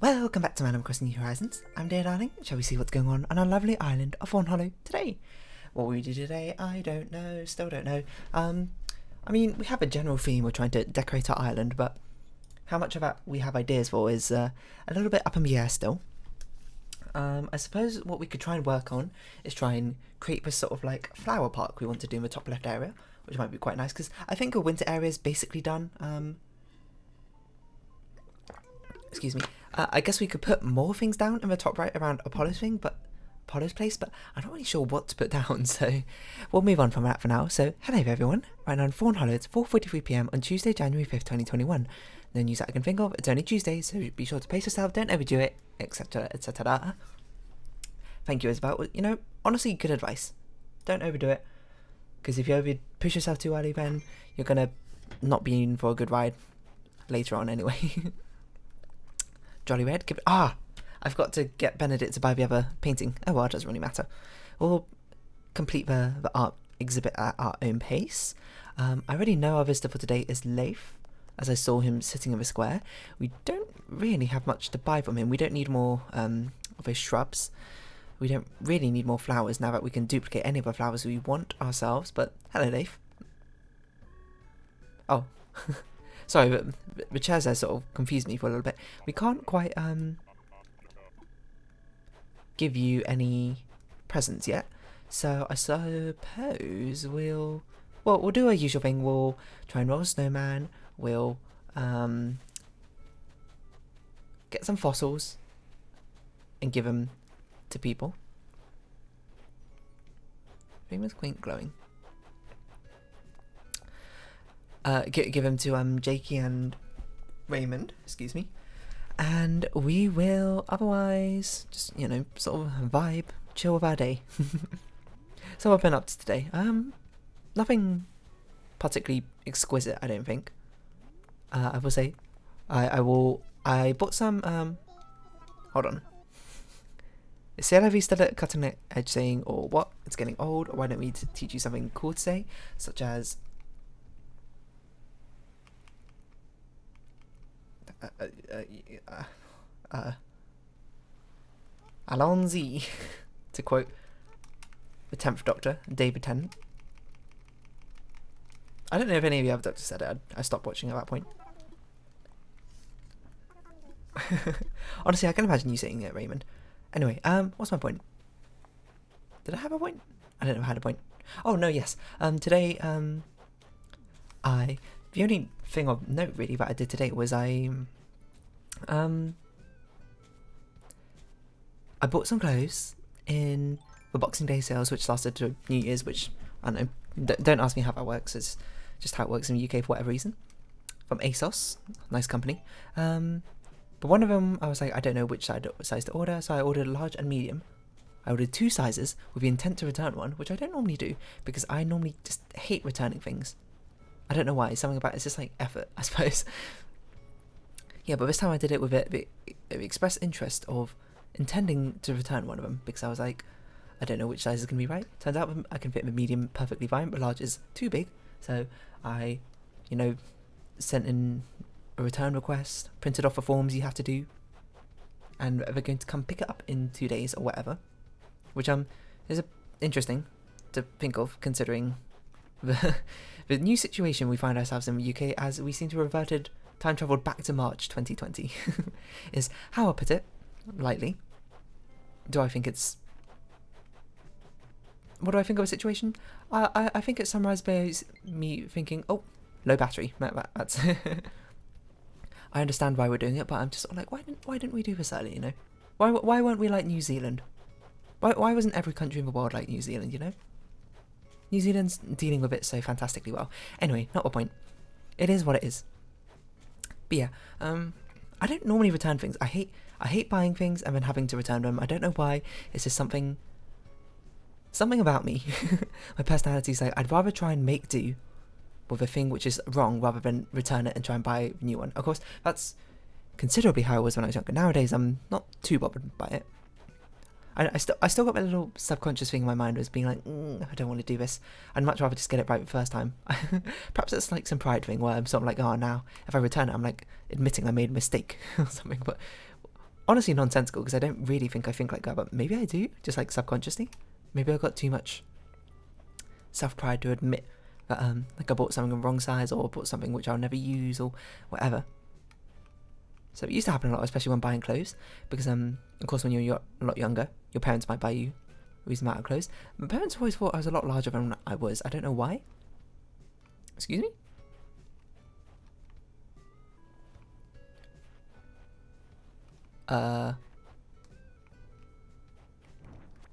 Welcome back to Animal Crossing New Horizons. I'm Dear Darling. Shall we see what's going on our lovely island of Fawnhollow today? What we do today, I don't know, still don't know. I mean, we have a general theme, we're trying to decorate our island, but how much of that we have ideas for is a little bit up in the air still. I suppose what we could try and work on is try and create this sort of like flower park we want to do in the top left area, which might be quite nice, because I think our winter area is basically done. Excuse me. I guess we could put more things down in the top right around Apollo's place, but I'm not really sure what to put down, so we'll move on from that for now. So, hello everyone, right now in Fawnhallow, it's 4:43 PM on Tuesday, January 5th, 2021. No news that I can think of, it's only Tuesday, so be sure to pace yourself, don't overdo it, etc, etc. Thank you, Isabel. You know, honestly, good advice. Don't overdo it, because if you push yourself too early, then you're gonna not be in for a good ride later on anyway. Jolly Red, I've got to get Benedict to buy the other painting. Oh well, it doesn't really matter. We'll complete the art exhibit at our own pace. I already know our visitor for today is Leif, as I saw him sitting in the square. We don't really have much to buy from him. We don't need more of his shrubs. We don't really need more flowers now that we can duplicate any of the flowers we want ourselves, but hello Leif. Oh. Sorry, but the chairs there sort of confused me for a little bit. We can't quite give you any presents yet, so I suppose we'll do our usual thing. We'll try and roll a snowman. We'll get some fossils and give them to people. Famous quaint glowing. Give them to Jakey and Raymond, excuse me, and we will otherwise just, you know, sort of vibe, chill with our day. So what I've been up to today, nothing particularly exquisite, I don't think. I will say, I bought some, hold on. Is Cielo still at cutting edge saying, or what, it's getting old, or why don't we teach you something cool to say, such as, Allons-y, to quote the 10th Doctor, David Tennant. I don't know if any of the other doctors said it. I stopped watching at that point. Honestly, I can imagine you saying it, Raymond. Anyway, what's my point? Did I have a point? I don't know if I had a point. Oh, no, yes. Today, the only thing of note really that I did today was I bought some clothes in the Boxing Day sales, which lasted to New Year's, which, I don't know, don't ask me how that works, it's just how it works in the UK for whatever reason. From ASOS, nice company. But one of them, I was like, I don't know which size to order, so I ordered a large and medium. I ordered 2 sizes with the intent to return one, which I don't normally do, because I normally just hate returning things. I don't know why, something about it's just like effort, I suppose. Yeah, but this time I did it with the express interest of intending to return one of them, because I was like, I don't know which size is going to be right. Turns out I can fit the medium perfectly fine, but large is too big, so I, you know, sent in a return request, printed off the forms you have to do, and they're going to come pick it up in 2 days or whatever, which is interesting to think of, considering the new situation we find ourselves in the UK, as we seem to have time travelled back to March 2020, is how I put it, lightly. Do I think it's... What do I think of a situation? I think it's summarised by me thinking, oh, low battery, that's... I understand why we're doing it, but I'm just like, why didn't we do this earlier, you know? Why weren't we like New Zealand? Why wasn't every country in the world like New Zealand, you know? New Zealand's dealing with it so fantastically well. Anyway, not the point. It is what it is. But yeah, I don't normally return things. I hate buying things and then having to return them. I don't know why. It's just something about me. My personality's like, I'd rather try and make do with a thing which is wrong rather than return it and try and buy a new one. Of course, that's considerably how I was when I was younger. Nowadays, I'm not too bothered by it. I still got my little subconscious thing in my mind was being like, I don't want to do this. I'd much rather just get it right the first time. Perhaps it's like some pride thing where I'm sort of like, oh, now if I return it, I'm like admitting I made a mistake or something. But honestly nonsensical because I don't really think I think like that, but maybe I do, just like subconsciously. Maybe I got too much self-pride to admit that like I bought something the wrong size or bought something which I'll never use or whatever. So it used to happen a lot, especially when buying clothes, because of course when you're a lot younger, your parents might buy you a reasonable amount of clothes. My parents always thought I was a lot larger than I was. I don't know why. Excuse me?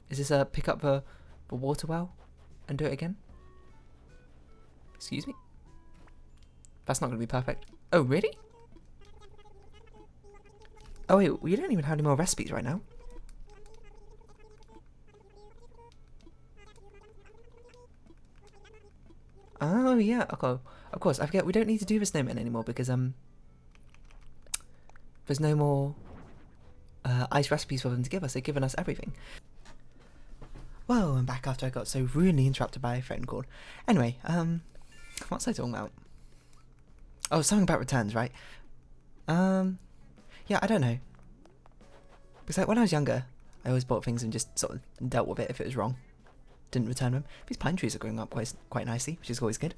Is this a pick up the water well and do it again? Excuse me? That's not going to be perfect. Oh, really? Oh wait, we don't even have any more recipes right now. Oh yeah, okay. Of course, I forget we don't need to do the snowman anymore because there's no more ice recipes for them to give us. They've given us everything. Well, I'm back after I got so rudely interrupted by a phone call. Anyway, what's I talking about? Oh, something about returns, right? Yeah, I don't know. Because like when I was younger, I always bought things and just sort of dealt with it if it was wrong. Didn't return them. These pine trees are growing up quite nicely, which is always good.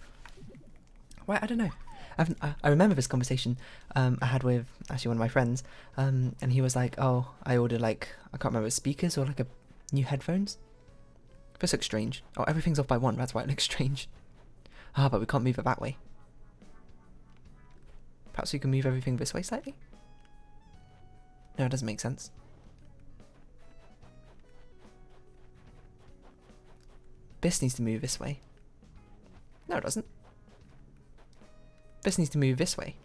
Right, I don't know. I remember this conversation I had with actually one of my friends, and he was like, "Oh, I ordered like I can't remember speakers or like a new headphones. This looks strange. Oh, everything's off by 1. That's why it looks strange. Ah, but we can't move it that way. Perhaps we can move everything this way slightly. No, it doesn't make sense. This needs to move this way. No, it doesn't. This needs to move this way.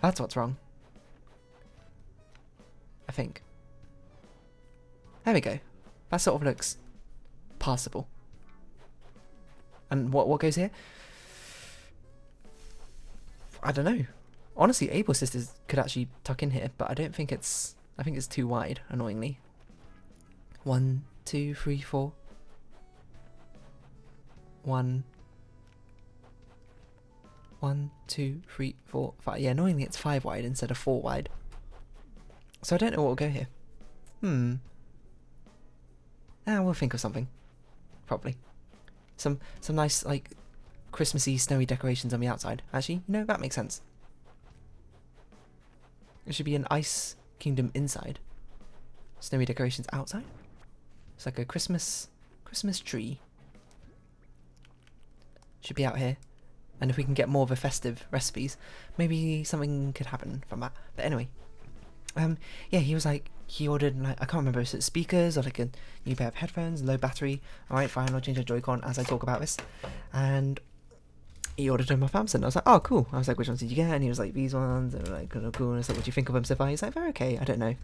That's what's wrong. I think. There we go. That sort of looks passable. And what goes here? I don't know. Honestly, Able Sisters could actually tuck in here, but I don't think it's... I think it's too wide, annoyingly. 1, 2, 3, 4. 1, 2, 3, 4, 5. Yeah, annoyingly it's 5 wide instead of 4 wide. So I don't know what will go here. We'll think of something. Probably. Some nice, like, Christmassy, snowy decorations on the outside. Actually, you know, that makes sense. It should be an Ice Kingdom inside. Snowy decorations outside. It's like a Christmas tree. Should be out here. And if we can get more of the festive recipes, maybe something could happen from that. But anyway. Yeah, he was like, he ordered, like, I can't remember if it's speakers or like a new pair of headphones, low battery. Alright, fine, I'll change the Joy-Con as I talk about this. And he ordered them off Amazon. I was like, oh, cool. I was like, which ones did you get? And he was like, these ones. They were like, kind of cool. And I was like, what do you think of them so far? He's like, they're okay. I don't know.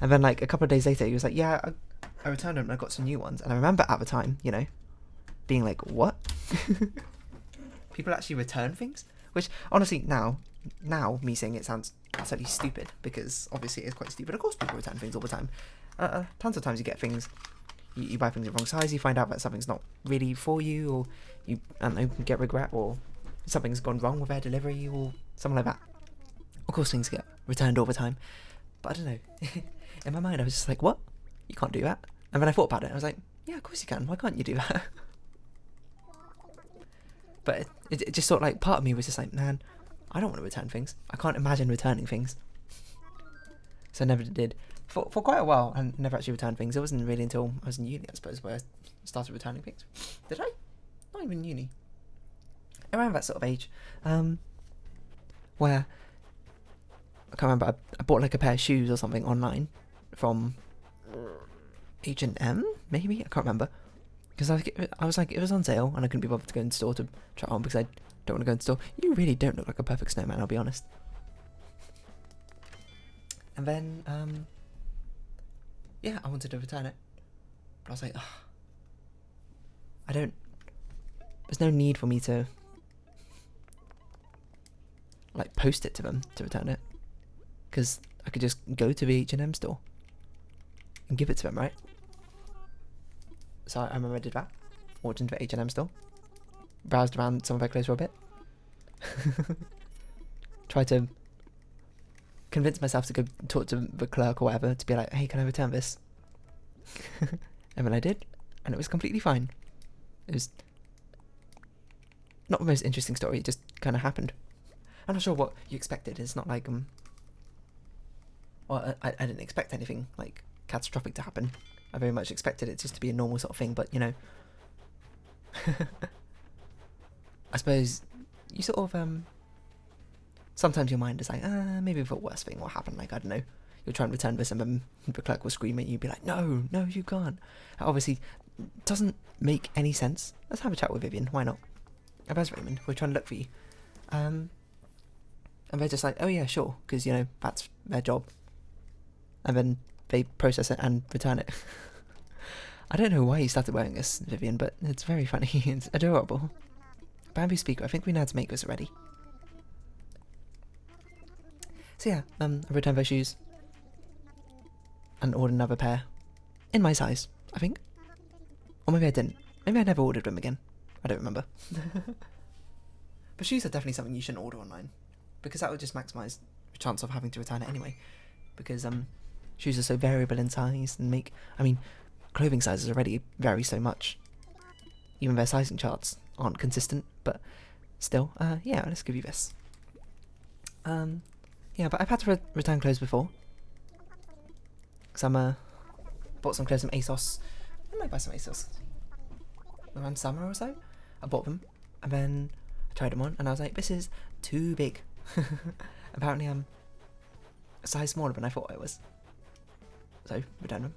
And then like a couple of days later, he was like, yeah, I returned them and I got some new ones. And I remember at the time, you know, being like, what? People actually return things? Which, honestly, now me saying it sounds absolutely stupid, because obviously it is quite stupid. Of course people return things all the time. Tons of times you get things, you buy things the wrong size, you find out that something's not really for you, or you, I don't know, get regret, or something's gone wrong with their delivery, or something like that. Of course things get returned all the time. But I don't know. In my mind I was just like, what? You can't do that? And then I thought about it, I was like, yeah, of course you can. Why can't you do that? But it just sort of like, part of me was just like, man, I don't want to return things. I can't imagine returning things. So I never did. For quite a while, I never actually returned things. It wasn't really until I was in uni, I suppose, where I started returning things. Did I? Not even uni. Around that sort of age. Where, I can't remember, I bought like a pair of shoes or something online from H&M, maybe? I can't remember. Because I was like, it was on sale, and I couldn't be bothered to go in store to try it on, because I don't want to go in store. You really don't look like a perfect snowman, I'll be honest. And then, yeah, I wanted to return it. But I was like, ugh. There's no need for me to, like, post it to them to return it. Because I could just go to the H&M store and give it to them, right? So I remember I did that. Walked into the H&M store. Browsed around some of their clothes for a bit. Tried to convinced myself to go talk to the clerk or whatever to be like, hey, can I return this? And then I did, and it was completely fine. It was not the most interesting story, it just kind of happened. I'm not sure what you expected. It's not like, well, I didn't expect anything, like, catastrophic to happen. I very much expected it just to be a normal sort of thing, but, you know, I suppose you sort of, sometimes your mind is like, maybe the worst thing will happen, like, I don't know, you'll try and return this and then the clerk will scream at you, be like, no, you can't. That obviously doesn't make any sense. Let's have a chat with Vivian, why not? Where's Raymond? We're trying to look for you. And they're just like, oh yeah, sure, because, you know, that's their job. And then they process it and return it. I don't know why you started wearing this, Vivian, but it's very funny. It's adorable. Bamboo speaker, I think we know how to make this already. So yeah, I returned those shoes. And ordered another pair. In my size, I think. Or maybe I didn't. Maybe I never ordered them again. I don't remember. But shoes are definitely something you shouldn't order online. Because that would just maximise the chance of having to return it anyway. Because shoes are so variable in size and clothing sizes already vary so much. Even their sizing charts aren't consistent, but still, yeah, let's give you this. Yeah, but I've had to return clothes before. Because bought some clothes from ASOS. I might buy some ASOS. Around summer or so. I bought them, and then I tried them on, and I was like, this is too big. Apparently I'm a size smaller than I thought I was. So, returned them.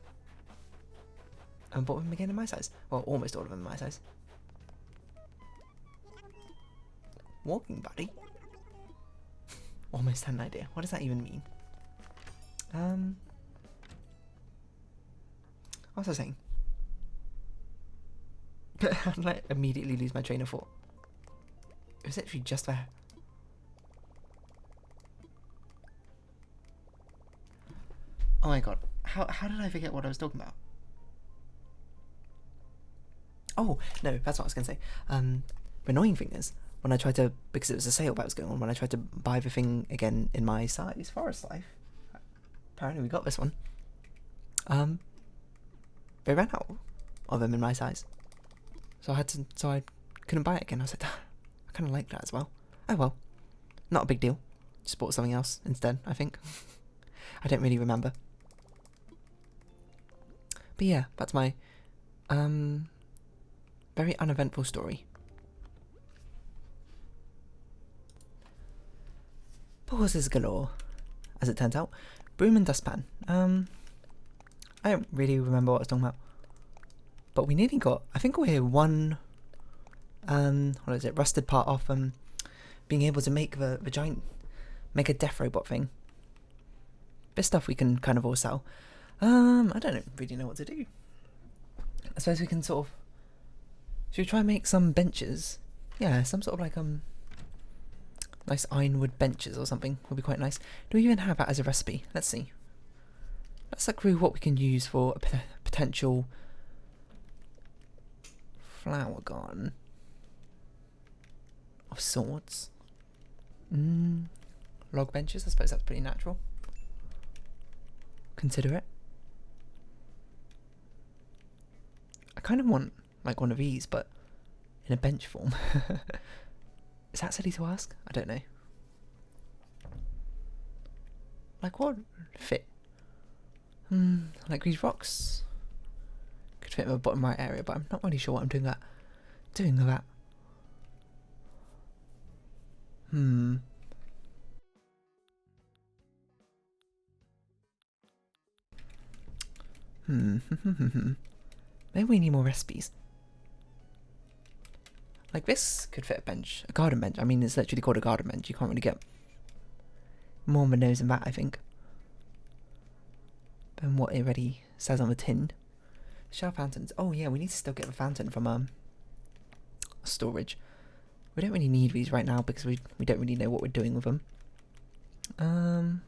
And bought them again in my size. Well, almost all of them in my size. Walking buddy? Almost had an idea. What does that even mean? What was I saying? How did I immediately lose my train of thought? It was literally just there. Oh my god. How did I forget what I was talking about? Oh, no, that's what I was going to say. The annoying thing is, when I tried to, because it was a sale that was going on, when I tried to buy the thing again in my size, Forest Life, apparently we got this one, they ran out of them in my size. So I couldn't buy it again. I was like, I kind of like that as well. Oh well, not a big deal. Just bought something else instead, I think. I don't really remember. But yeah, that's my very uneventful story. Pauses galore, as it turns out. Broom and dustpan. I don't really remember what I was talking about. But we nearly got, I think we're one, what is it, rusted part off being able to make the giant, make a death robot thing. This stuff we can kind of all sell. I don't really know what to do. I suppose we can sort of, should we try and make some benches? Yeah, some sort of like, nice ironwood benches or something would be quite nice. Do we even have that as a recipe? Let's see. Let's look through what we can use for a potential flower garden of sorts. Log benches, I suppose that's pretty natural. Consider it. I kind of want like one of these, but in a bench form. Is that silly to ask? I don't know. Like what would fit? Like these rocks could fit in the bottom right area, but I'm not really sure what I'm doing with that. Maybe we need more recipes. Like this could fit a bench, a garden bench. I mean, it's literally called a garden bench. You can't really get more on the nose than that, I think, than what it already says on the tin. Shell fountains. Oh yeah, we need to still get the fountain from storage. We don't really need these right now because we don't really know what we're doing with them. An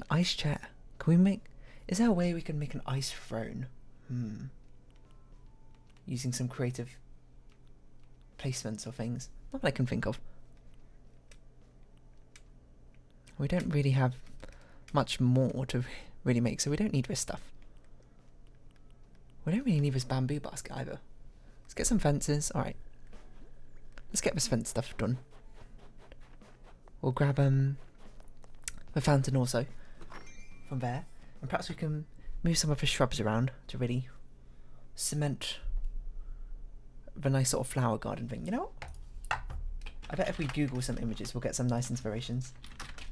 ice chair. Can we make? Is there a way we can make an ice throne? Using some creative placements or things. Not that I can think of. We don't really have much more to really make, so we don't need this stuff. We don't really need this bamboo basket either. Let's get some fences. Alright. Let's get this fence stuff done. We'll grab the fountain also from there. And perhaps we can move some of the shrubs around to really cement the nice sort of flower garden thing. You know what? I bet if we Google some images, we'll get some nice inspirations.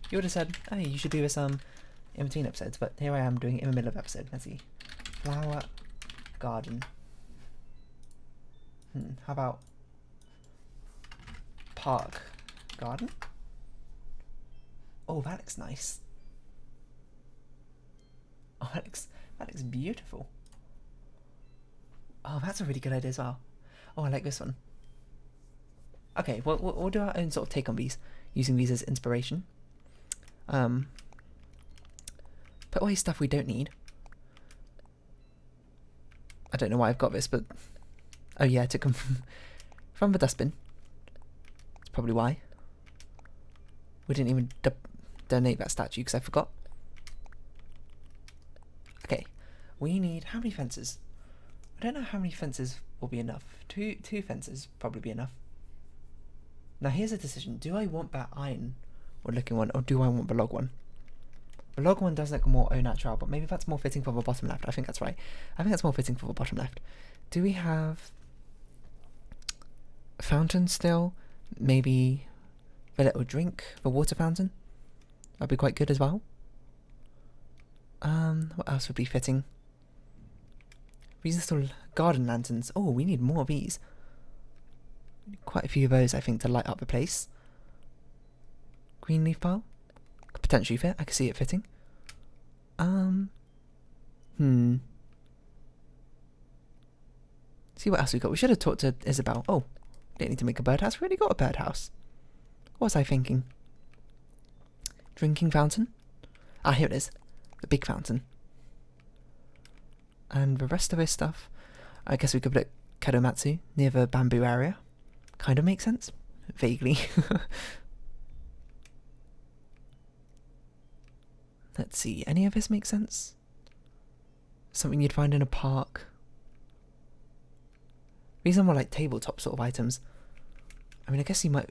You would have said, hey, you should do this in between episodes, but here I am doing it in the middle of episode. Let's see. Flower garden. How about park garden? Oh, that looks nice. Oh, that looks beautiful. Oh, that's a really good idea as well. Oh, I like this one. Okay, well, we'll do our own sort of take on these, using these as inspiration. Put away stuff we don't need. I don't know why I've got this, but... Oh yeah, I took them from the dustbin. That's probably why. We didn't even donate that statue because I forgot. Okay, we need... How many fences? I don't know how many fences will be enough. Two fences probably be enough. Now here's a decision. Do I want that iron or looking one, or do I want the log one? The log one does look more au natural, but maybe that's more fitting for the bottom left. I think that's right. I think that's more fitting for the bottom left. Do we have a fountain still? Maybe a little drink, the water fountain? That'd be quite good as well. What else would be fitting? These are still garden lanterns. Oh, we need more of these. Quite a few of those, I think, to light up the place. Green leaf pile? Could potentially fit. I could see it fitting. See what else we got. We should have talked to Isabel. Oh, didn't need to make a birdhouse. We already got a birdhouse. What was I thinking? Drinking fountain? Ah, here it is. The big fountain. And the rest of this stuff, I guess we could put Kadomatsu near the bamboo area. Kind of makes sense. Vaguely. Let's see, any of this make sense? Something you'd find in a park. These are more like tabletop sort of items. I mean, I guess you might...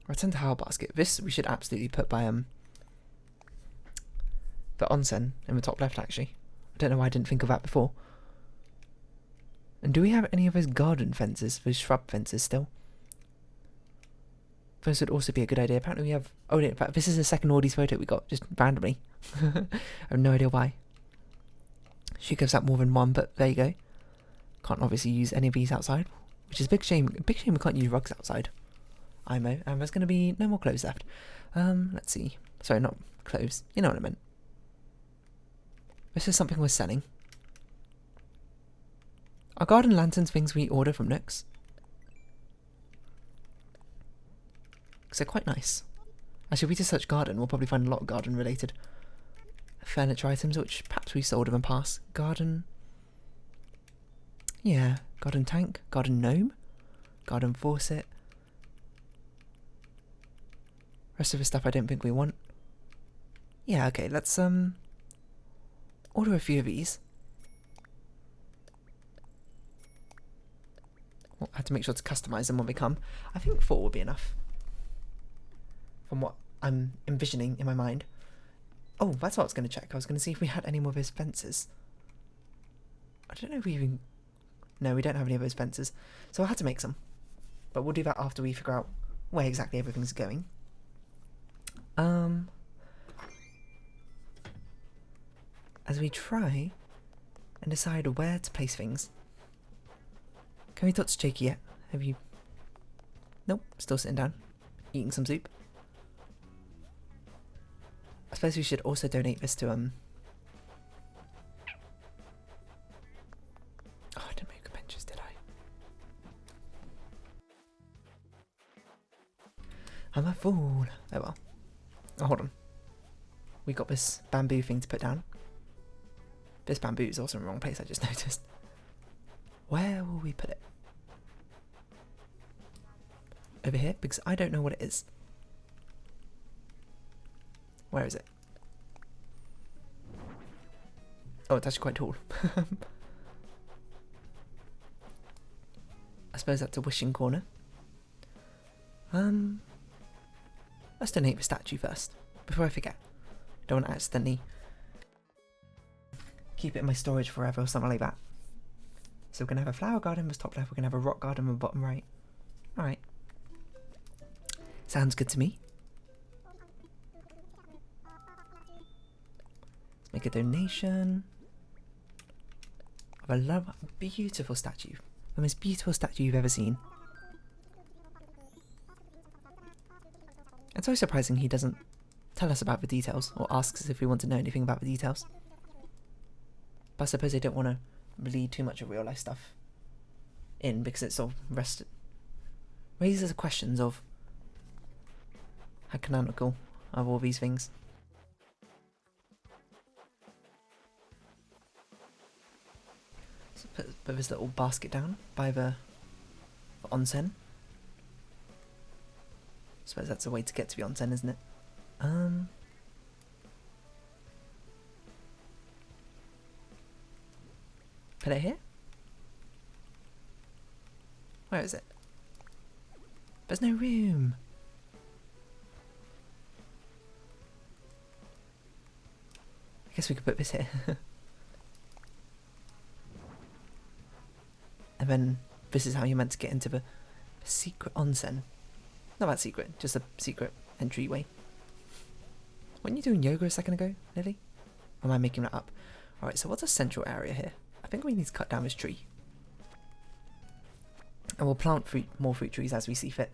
Return to How Basket. This we should absolutely put by the onsen in the top left, actually. I don't know why I didn't think of that before. And do we have any of those garden fences, those shrub fences still? Those would also be a good idea. Apparently we have... Oh, in fact, this is the second Audie's photo we got, just randomly. I have no idea why. She gives out more than one, but there you go. Can't obviously use any of these outside, which is a big shame. A big shame we can't use rugs outside. IMO. And there's going to be no more clothes left. Let's see. Sorry, not clothes. You know what I meant. This is something we're selling. Are garden lanterns things we order from Nooks? Because they're quite nice. Actually, if we just search garden, we'll probably find a lot of garden related furniture items, which perhaps we sold in the past. Garden... Yeah, garden tank, garden gnome, garden faucet. Rest of the stuff I don't think we want. Yeah, okay, let's order a few of these. Well, I have to make sure to customize them when they come. I think 4 will be enough. From what I'm envisioning in my mind. Oh, that's what I was going to check. I was going to see if we had any more of those fences. I don't know if we even... No, we don't have any of those fences. So I had to make some. But we'll do that after we figure out where exactly everything's going. As we try and decide where to place things. Can we talk to Jakey yet? Have you... Nope, still sitting down. Eating some soup. I suppose we should also donate this to, Oh, I didn't make benches, did I? I'm a fool. Oh well. Oh, hold on. We got this bamboo thing to put down. This bamboo is also in the wrong place, I just noticed. Where will we put it? Over here? Because I don't know what it is. Where is it? Oh, it's actually quite tall. I suppose that's a wishing corner. Let's donate the statue first, before I forget. Don't want to accidentally keep it in my storage forever or something like that. So we're going to have a flower garden in the top left, we're going to have a rock garden in the bottom right. Alright. Sounds good to me. Let's make a donation of a beautiful statue. The most beautiful statue you've ever seen. It's so surprising he doesn't tell us about the details or asks us if we want to know anything about the details. But I suppose they don't want to bleed too much of real life stuff in because it sort of raises questions of how canonical are all these things. So put this little basket down by the onsen. I suppose that's a way to get to the onsen, isn't it? Put it here? Where is it? There's no room. I guess we could put this here. And then this is how you're meant to get into the secret onsen. Not that secret, just a secret entryway. Weren't you doing yoga a second ago, Lily? Or am I making that up? Alright, so what's a central area here? I think we need to cut down this tree. And we'll plant more fruit trees as we see fit.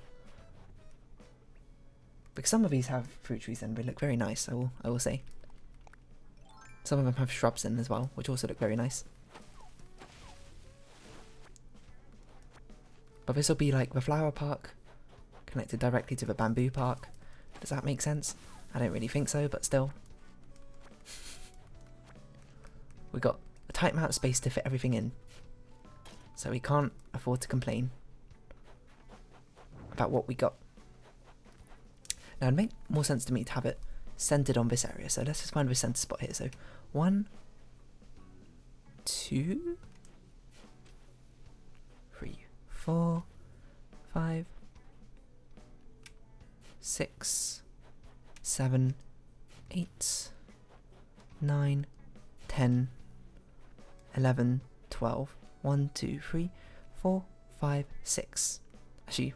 Because some of these have fruit trees and they look very nice, I will say. Some of them have shrubs in as well, which also look very nice. But this will be like the flower park, connected directly to the bamboo park. Does that make sense? I don't really think so, but still. We got a tight amount of space to fit everything in. So we can't afford to complain about what we got. Now it'd make more sense to me to have it centered on this area. So let's just find the center spot here. So 1, 2, 3, 4, 5, 6, 7, 8, 9, 10, 11, 12. 1, 2, 3, 4, 5, 6. Actually,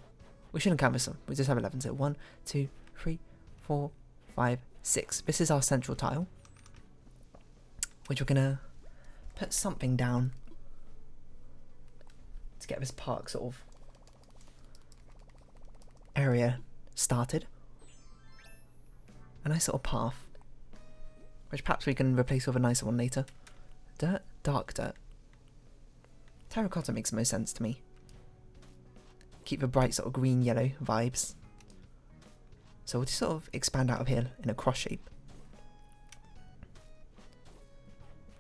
we shouldn't count this one. We just have 11. So 1, 2, 3, 4, 5, 6. This is our central tile, which we're gonna put something down to get this park sort of area started. A nice little path, which perhaps we can replace with a nicer one later. Dirt, dark dirt. Terracotta makes the most sense to me. Keep the bright sort of green-yellow vibes. So we'll just sort of expand out of here in a cross shape.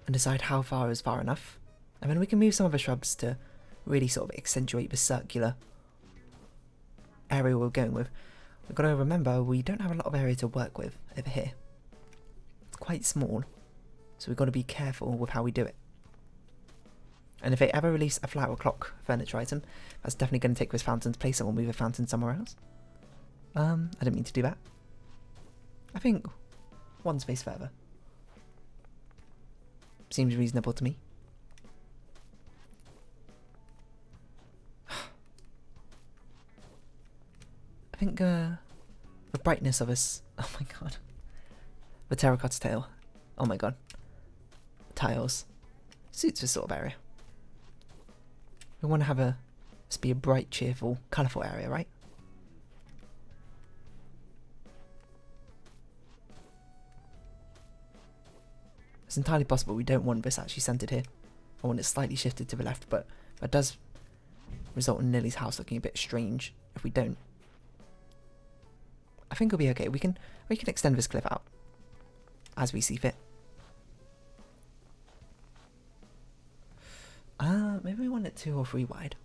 And decide how far is far enough. And then we can move some of the shrubs to really sort of accentuate the circular area we're going with. We've got to remember we don't have a lot of area to work with over here. It's quite small. So we've got to be careful with how we do it. And if they ever release a flower clock furniture item, that's definitely going to take this fountain's place and we'll move the fountain somewhere else. I didn't mean to do that. I think one space further seems reasonable to me. I think the brightness of us... Oh my god. The terracotta tile. Oh my god. Tiles. Suits this sort of area. We want to have this be a bright, cheerful, colourful area, right? It's entirely possible we don't want this actually centred here. I want it slightly shifted to the left, but that does result in Lily's house looking a bit strange if we don't. I think it'll be okay. We can extend this cliff out as we see fit. Maybe we want it 2 or 3 wide.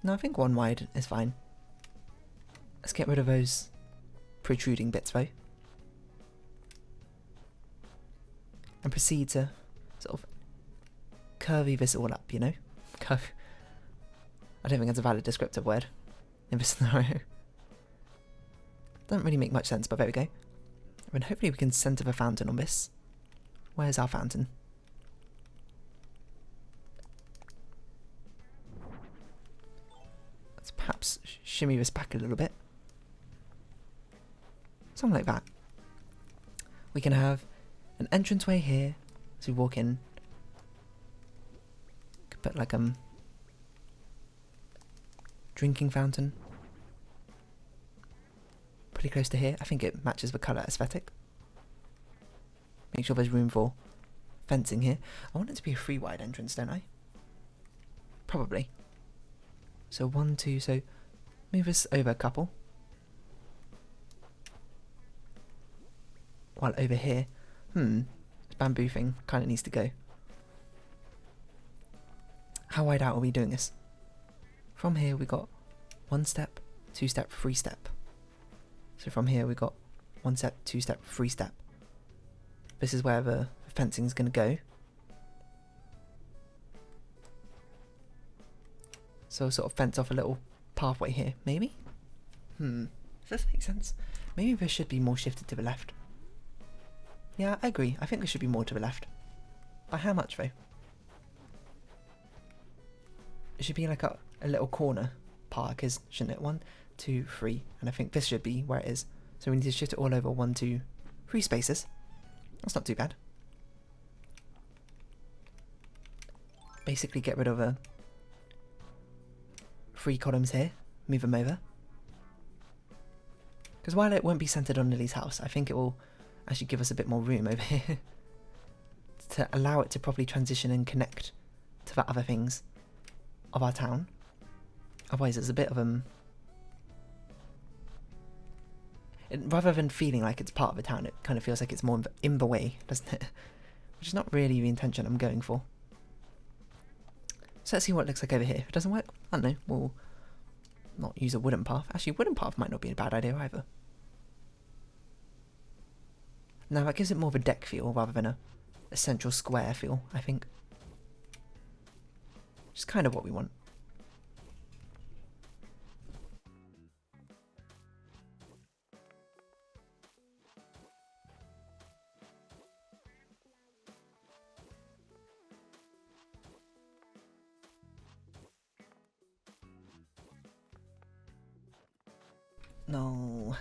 No, I think 1 wide is fine. Let's get rid of those protruding bits though. And proceed to sort of curvy this all up, you know? Curve. I don't think that's a valid descriptive word in this scenario. Doesn't really make much sense, but there we go. And hopefully we can centre the fountain on this. Where's our fountain? Let's perhaps shimmy this back a little bit. Something like that. We can have an entranceway here as we walk in. Could put like drinking fountain pretty close to here. I think it matches the colour aesthetic. Make sure there's room for fencing here. I want it to be a 3 wide entrance, don't I? Probably. So 1, 2, so move this over a couple. While over here, this bamboo thing kind of needs to go. How wide out are we doing this? From here we got 1 step, 2 step, 3 step. So from here we got 1 step, 2 step, 3 step. This is where the fencing is going to go. So sort of fence off a little pathway here, maybe? Does this make sense? Maybe this should be more shifted to the left. Yeah, I agree. I think this should be more to the left. By how much though? It should be like a little corner park, shouldn't it? 1, 2, 3, and I think this should be where it is. So we need to shift it all over 1, 2, 3 spaces. That's not too bad. Basically get rid of 3 columns here, move them over. Because while it won't be centred on Lily's house, I think it will actually give us a bit more room over here to allow it to properly transition and connect to the other things of our town. Otherwise it's a bit of rather than feeling like it's part of the town, it kind of feels like it's more in the way, doesn't it? Which is not really the intention I'm going for. So let's see what it looks like over here. If it doesn't work, I don't know, we'll not use a wooden path. Actually, wooden path might not be a bad idea either. Now that gives it more of a deck feel rather than a central square feel, I think. Which is kind of what we want. No.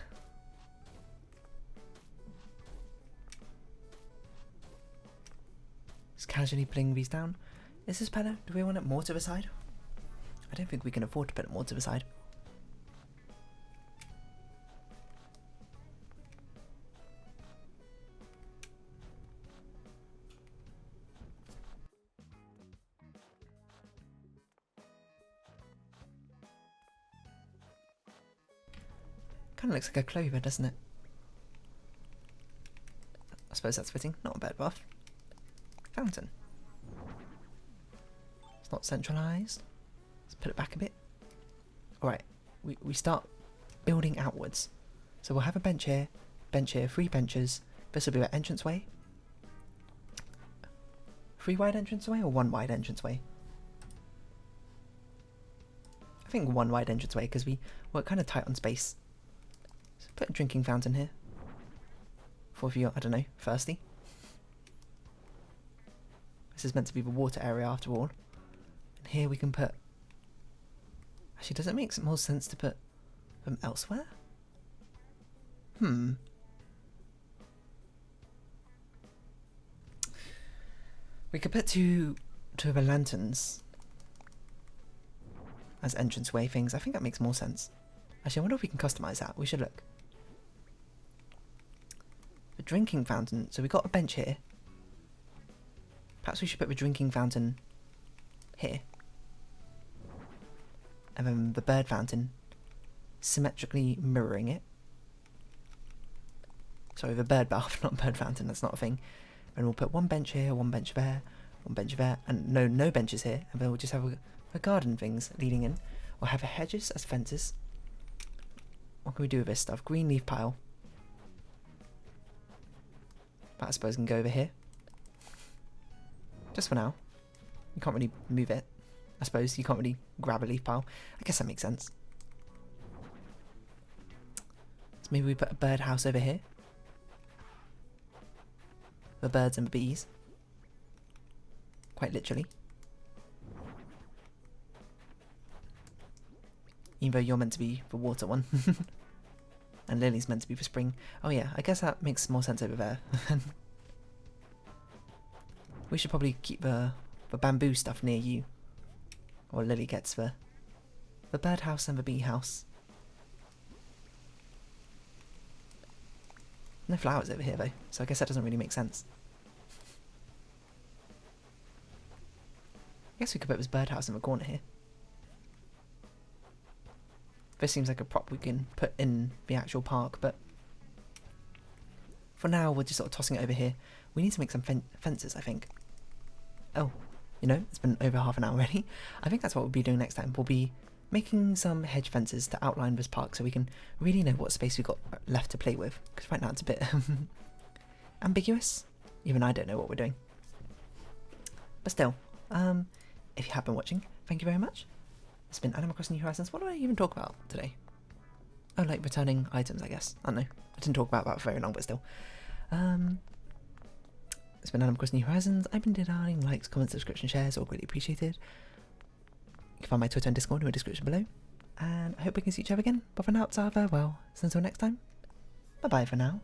Just casually putting these down. Is this better? Do we want it more to the side? I don't think we can afford to put it more to the side. Kind of looks like a clover, doesn't it? I suppose that's fitting. Not a bad buff. Fountain. It's not centralised. Let's put it back a bit. Alright, we start building outwards. So we'll have a bench here, 3 benches. This will be our entranceway. 3 wide entranceway or 1 wide entranceway? I think 1 wide entranceway because we're kind of tight on space. So put a drinking fountain here. For if you're, I don't know, thirsty. This is meant to be the water area after all. And here we can put... Actually, does it make more sense to put them elsewhere? We could put two of the lanterns as entranceway things. I think that makes more sense. Actually, I wonder if we can customise that. We should look. The drinking fountain. So we got a bench here. Perhaps we should put the drinking fountain here. And then the bird fountain symmetrically mirroring it. Sorry, the bird bath, not bird fountain, that's not a thing. And we'll put 1 bench here, 1 bench there, 1 bench there, and no benches here. And then we'll just have a garden things leading in. We'll have hedges as fences. What can we do with this stuff? Green leaf pile. But I suppose I can go over here. Just for now. You can't really move it. I suppose you can't really grab a leaf pile. I guess that makes sense. So maybe we put a birdhouse over here. For birds and the bees. Quite literally. Even though you're meant to be the water one. And Lily's meant to be for spring. Oh yeah, I guess that makes more sense over there. We should probably keep the bamboo stuff near you. Or Lily gets the birdhouse and the bee house. No flowers over here though, so I guess that doesn't really make sense. I guess we could put this birdhouse in the corner here. This seems like a prop we can put in the actual park, but for now we're just sort of tossing it over here. We need to make some fences, I think. Oh, you know, it's been over half an hour already. I think that's what we'll be doing next time. We'll be making some hedge fences to outline this park so we can really know what space we've got left to play with. Because right now it's a bit ambiguous. Even I don't know what we're doing. But still, if you have been watching, thank you very much. It's been Animal Crossing New Horizons. What did I even talk about today? Oh, like returning items, I guess. I don't know. I didn't talk about that for very long, but still. It's been Animal Crossing New Horizons. I've been darling. Likes, comments, subscription, shares, all greatly appreciated. You can find my Twitter and Discord in the description below. And I hope we can see each other again. But for now, it's our farewell. So until next time, bye-bye for now.